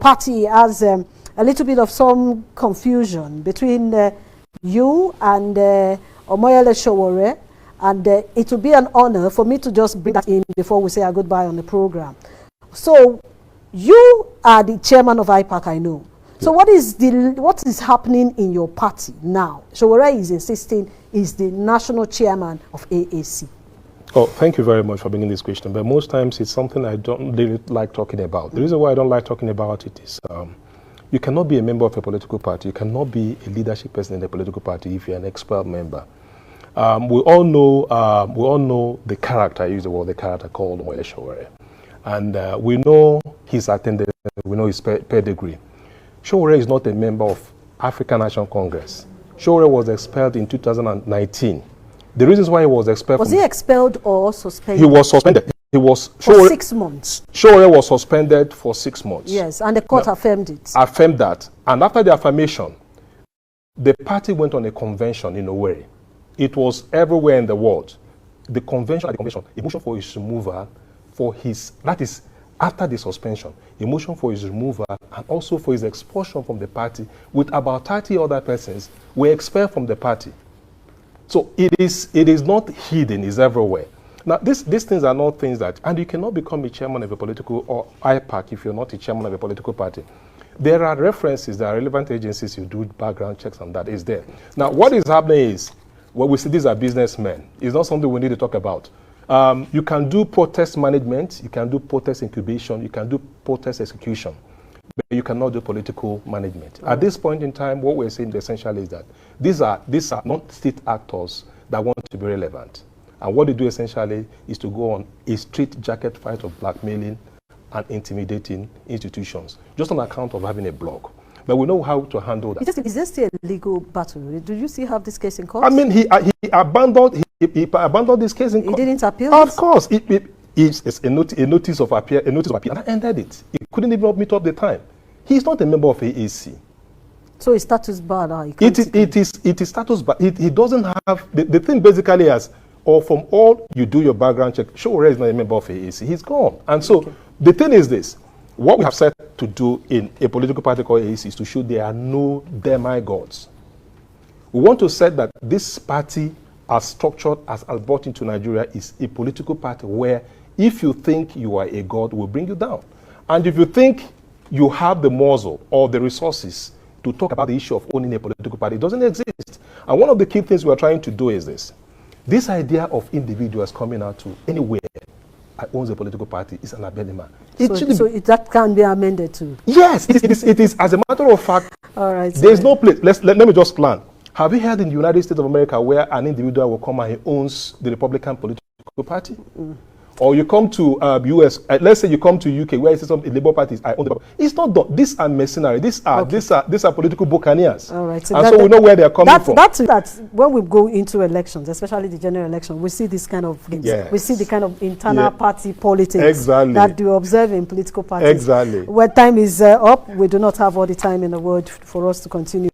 party has a little bit of some confusion between you and Omoyele Sowore, and it will be an honor for me to just bring that in before we say our goodbye on the program. So you are the chairman of IPAC, I know. So what is happening in your party now? Sowore is insisting is the national chairman of AAC. Oh, thank you very much for bringing this question. But most times it's something I don't really like talking about. The reason why I don't like talking about it is you cannot be a member of a political party. You cannot be a leadership person in a political party if you're an expelled member. We all know the character. I use the word the character called Omoyele Sowore, and we know his attendance. We know his pedigree. Sowore is not a member of African National Congress. Sowore was expelled in 2019. The reasons why he was expelled... Was he expelled or suspended? He was suspended. He was... For 6 months. Sowore was suspended for 6 months. Yes, and the court affirmed it. Affirmed that. And after the affirmation, the party went on a convention in Owerri. It was everywhere in the world. The convention, a motion for his removal, that is, after the suspension, a motion for his removal and also for his expulsion from the party with about 30 other persons were expelled from the party. So it is not hidden, it's everywhere. Now, these things are not things that, and you cannot become a chairman of a political or IPAC if you're not a chairman of a political party. There are references, there are relevant agencies, you do background checks and that is there. Now, what is happening is, what we see, these are businessmen. It's not something we need to talk about. You can do protest management, you can do protest incubation, you can do protest execution, but you cannot do political management. At this point in time, what we're saying essentially is that these are not state actors that want to be relevant. And what they do essentially is to go on a street jacket fight of blackmailing and intimidating institutions, just on account of having a blog. But we know how to handle that. Is there still a legal battle? Do you still have this case in court? I mean, he abandoned this case in court. He didn't appeal? Of course. It's a notice of appeal, and I ended it. He couldn't even meet up the time. He's not a member of AAC. So his status bar now? It is status bar. He doesn't have, the thing basically is, or from all you do your background check, Sowore is not a member of AAC. He's gone. And so the thing is this. What we have set to do in a political party called AAC is to show there are no demigods. We want to say that this party, as structured, as brought into Nigeria, is a political party where if you think you are a god, we'll bring you down. And if you think you have the muzzle or the resources to talk about the issue of owning a political party, it doesn't exist. And one of the key things we're trying to do is this idea of individuals coming out to anywhere owns a political party is an anathema. So that can be amended too? Yes, it is. As a matter of fact, all right, there's no place. Let me just plan. Have you heard in the United States of America where an individual will come and he owns the Republican political party? Or you come to US, let's say you come to UK where it says some Labour parties, I own the party. It's not done. These are mercenaries. These are political buccaneers. All right. So, so we know where they're coming from. That's when we go into elections, especially the general election, we see this kind of games. Yes. We see the kind of internal party politics that you observe in political parties. Exactly. When time is up, we do not have all the time in the world for us to continue.